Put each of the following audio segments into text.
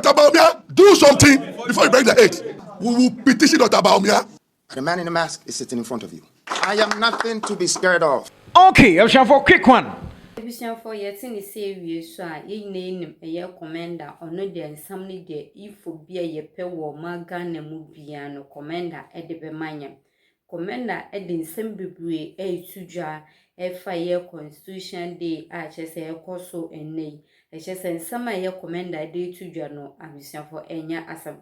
Dr. Bawumia, do something before you break the 8. We will petition Dr. Bawumia. The man in the mask is sitting in front of you. I am nothing to be scared of. Okay, I'll for a quick one. For yet in the same so ye name a year commander or no dear somebody there if for be a ye pe war magan and mubiano commander at the Bemanium. Commander Edin Sembibri a tuja a fire constitution day arches a corso and nay. A chess and summer year commander day to journal ambition for enya asam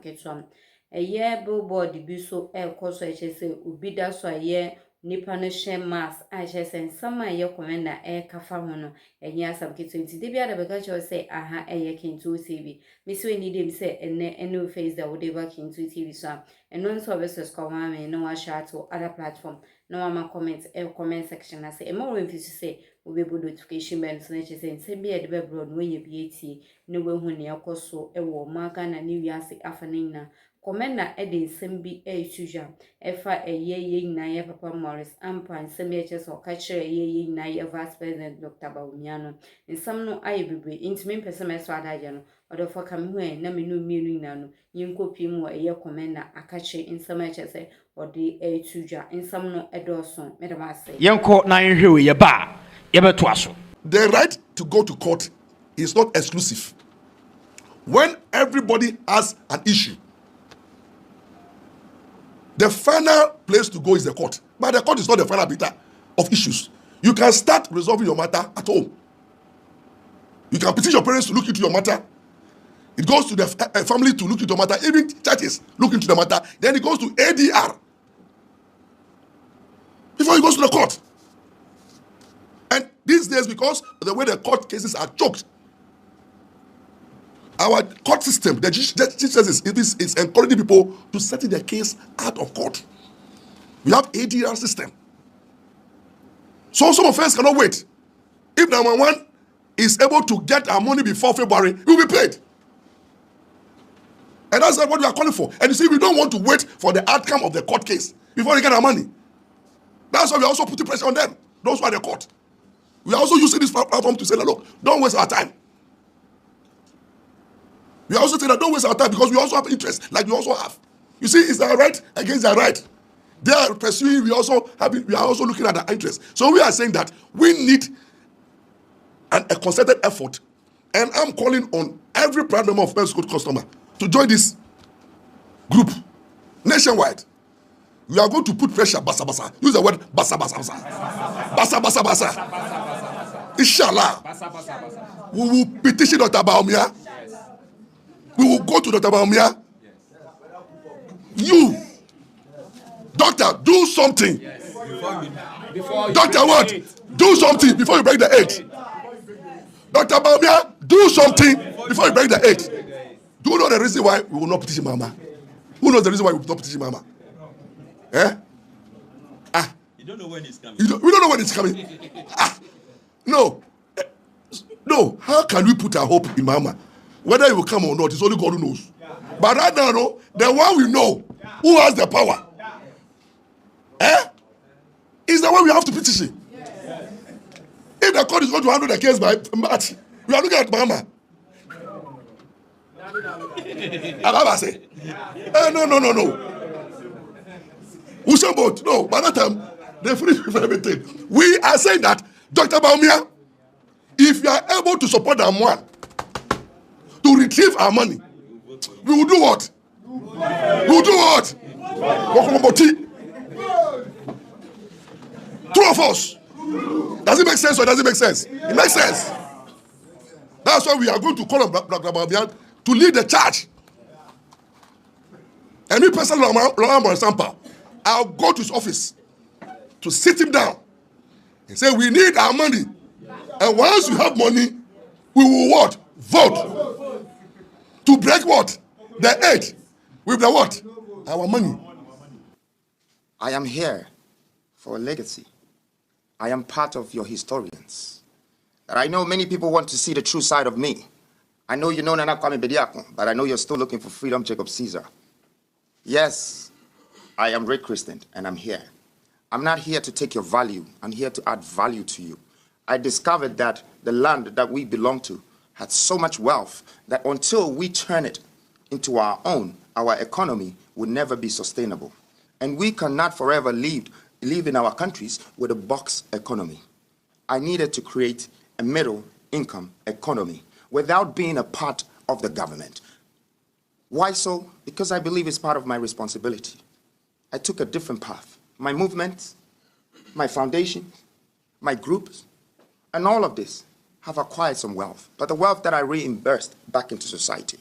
ketron. A year billboard the buso a corso HSA ubida so a year. Nipa no share mass ashes and some year commander kafa hono enya asam ketu de bia da beka cho say aha kintu TV miss we need him say ene face that would ever kintu TV so and non services come me no wa share to other platform no ma comment comment section I say more if you say we be able notification bell so say say be de be broad when you be eti no we hu ne akoso e wo maka na ni wiase afanina Commander Edin Sembi Tuja, Efa ye na ye Papa Morris, Ampan, Sembiaches or catcher ye na ye Vice President Dr. Bawumia, and some no I be intimate person as Radajano, or the for come when Naminu meaning nano, Yunko Pimo a year commander, a catcher in some matches or the Tuja, in some no Edorson, Medamase. Young court 9 here, ye bar, ever twasso. The right to go to court is not exclusive. When everybody has an issue, the final place to go is the court. But the court is not the final arbiter of issues. You can start resolving your matter at home. You can petition your parents to look into your matter. It goes to the family to look into your matter. Even churches look into the matter. Then it goes to ADR before it goes to the court. And these days, because of the way the court cases are choked, our court system, the justice is encouraging people to settle their case out of court. We have ADR system. So some offense cannot wait. If number one is able to get our money before February, it will be paid. And that's what we are calling for. And you see, we don't want to wait for the outcome of the court case before we get our money. That's why we are also putting pressure on them, those who are the court. We are also using this platform to say, look, don't waste our time. We also say that don't waste our time because we also have interest, like we also have. You see, it's our right against their right. They are pursuing, we are also looking at their interest. So we are saying that we need a concerted effort. And I'm calling on every private member of First Good Customer to join this group nationwide. We are going to put pressure, basa basa. Use the word basa basa basa. Basa basa basa. Inshallah. We will petition Dr. Bawumia. We will go to Dr. Bawumia. You, doctor, do something. Yes. Doctor, what? Do something before you break the 8. Dr. Bawumia, do something before you break the 8. Do you know the reason why we will not petition Mahama? Who knows the reason why we will not petition Mahama? Eh? You don't know when it's coming. We don't know when it's coming. No. No. How can we put our hope in Mahama? Whether it will come or not, it's only God who knows. But right now, no, the one we know who has the power is the one we have to petition. If the court is going to handle the case by March, we are looking at Mahama. Ababa say, no. We say both. No, by that time, they finish with everything. We are saying that, Dr. Bawumia, if you are able to support them one, to retrieve our money, we will do what? We will do what? Two of us. Does it make sense or does it make sense? It makes sense. That's why we are going to call on Dr. Bawumia to lead the charge. And me personally, for example, I'll go to his office to sit him down and say, we need our money. And once we have money, we will what? Vote. To break what? The 8. With the what? Our money. I am here for a legacy. I am part of your historians. And I know many people want to see the true side of me. I know you know Nana Kwame Bediako, but I know you're still looking for freedom, Jacob Caesar. Yes, I am Ray Christian, and I'm here. I'm not here to take your value. I'm here to add value to you. I discovered that the land that we belong to has so much wealth that until we turn it into our own, our economy will never be sustainable. And we cannot forever live in our countries with a box economy. I needed to create a middle income economy without being a part of the government. Why so? Because I believe it's part of my responsibility. I took a different path. My movements, my foundation, my groups, and all of this have acquired some wealth, but the wealth that I reimbursed back into society,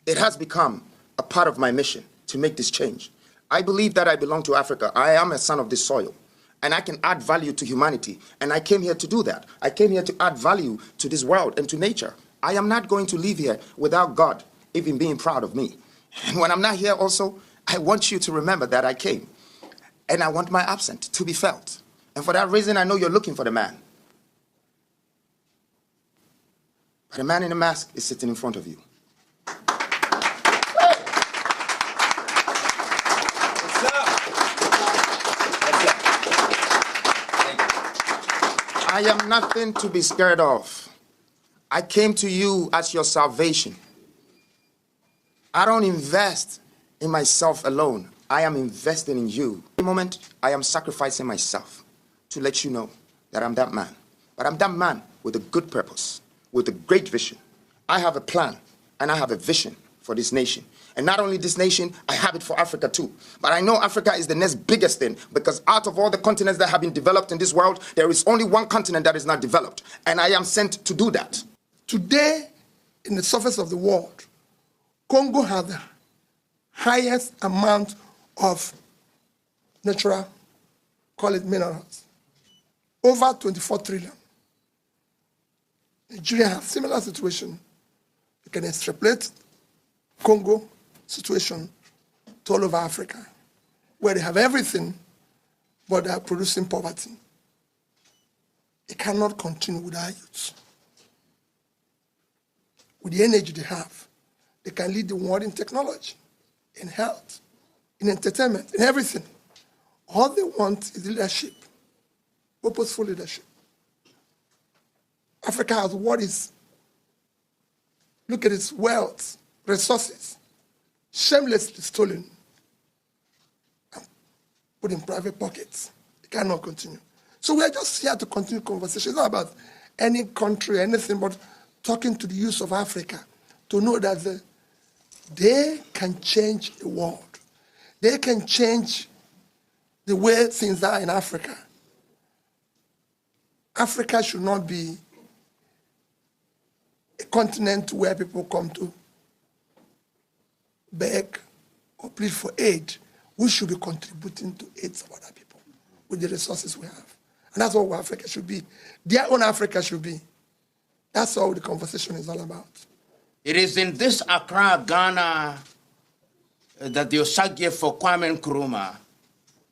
it has become a part of my mission to make this change. I believe that I belong to Africa. I am a son of this soil, and I can add value to humanity, and I came here to do that. I came here to add value to this world and to nature. I am not going to live here without God even being proud of me. And when I'm not here also, I want you to remember that I came, and I want my absence to be felt. And for that reason, I know you're looking for the man. But the man in the mask is sitting in front of you. I am nothing to be scared of. I came to you as your salvation. I don't invest in myself alone. I am investing in you. At the moment, I am sacrificing myself to let you know that I'm that man. But I'm that man with a good purpose, with a great vision. I have a plan and I have a vision for this nation. And not only this nation, I have it for Africa too. But I know Africa is the next biggest thing, because out of all the continents that have been developed in this world, there is only one continent that is not developed. And I am sent to do that. Today, in the surface of the world, Congo has the highest amount of natural, call it minerals, over 24 trillion. Nigeria has similar situation. You can extrapolate Congo situation to all over Africa, where they have everything, but they are producing poverty. It cannot continue with our youth. With the energy they have, they can lead the world in technology, in health, in entertainment, in everything. All they want is leadership, purposeful leadership. Africa has what is, look at its wealth, resources, shamelessly stolen and put in private pockets. It cannot continue. So we are just here to continue conversation. It's not about any country, anything, but talking to the youth of Africa to know that they can change the world. They can change the way things are in Africa. Africa should not be a continent where people come to beg or plead for aid. We should be contributing to aid of other people with the resources we have. And that's what Africa should be. Their own Africa should be. That's all the conversation is all about. It is in this Accra, Ghana, that the Osage for Kwame Nkrumah,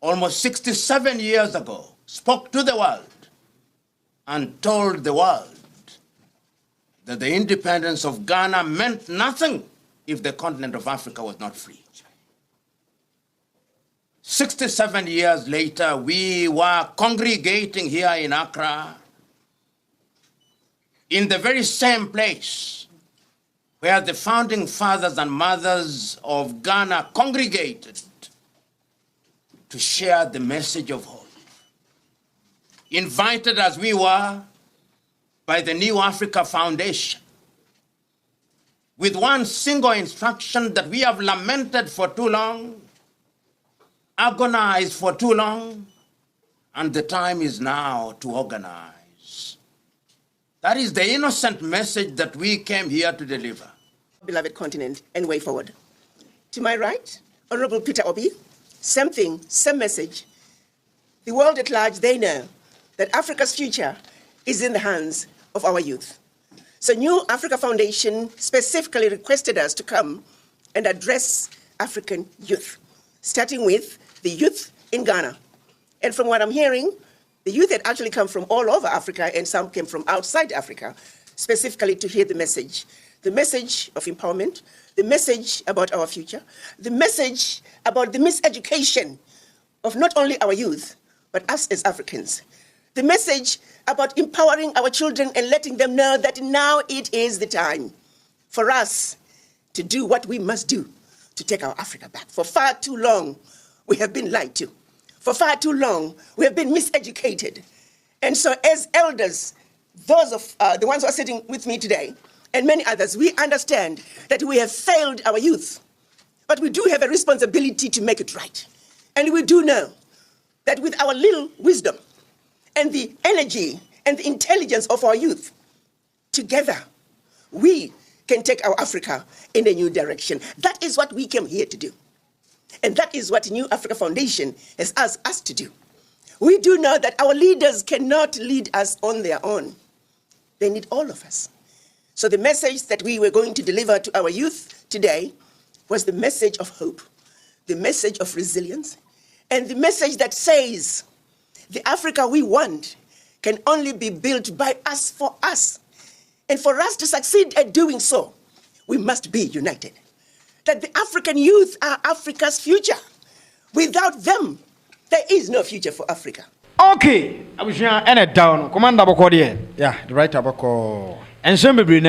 almost 67 years ago, spoke to the world and told the world that the independence of Ghana meant nothing if the continent of Africa was not free. 67 years later, we were congregating here in Accra, in the very same place where the founding fathers and mothers of Ghana congregated to share the message of hope. Invited as we were by the New Africa Foundation, with one single instruction that we have lamented for too long, agonized for too long, and the time is now to organize. That is the innocent message that we came here to deliver. Beloved continent and way forward. To my right, Honorable Peter Obi, same thing, same message. The world at large, they know that Africa's future is in the hands of our youth. So New Africa Foundation specifically requested us to come and address African youth, starting with the youth in Ghana. And from what I'm hearing, the youth had actually come from all over Africa, and some came from outside Africa, specifically to hear the message of empowerment, the message about our future, the message about the miseducation of not only our youth, but us as Africans. The message about empowering our children and letting them know that now it is the time for us to do what we must do to take our Africa back. For far too long, we have been lied to. For far too long, we have been miseducated. And so as elders, those of the ones who are sitting with me today, and many others, we understand that we have failed our youth. But we do have a responsibility to make it right. And we do know that with our little wisdom and the energy and the intelligence of our youth, together, we can take our Africa in a new direction. That is what we came here to do. And that is what New Africa Foundation has asked us to do. We do know that our leaders cannot lead us on their own. They need all of us. So the message that we were going to deliver to our youth today was the message of hope, the message of resilience, and the message that says the Africa we want can only be built by us for us. And for us to succeed at doing so, we must be united. That the African youth are Africa's future. Without them, there is no future for Africa. Okay, abusua ene down commander boko de. Yeah, the right aboko. Ensemble be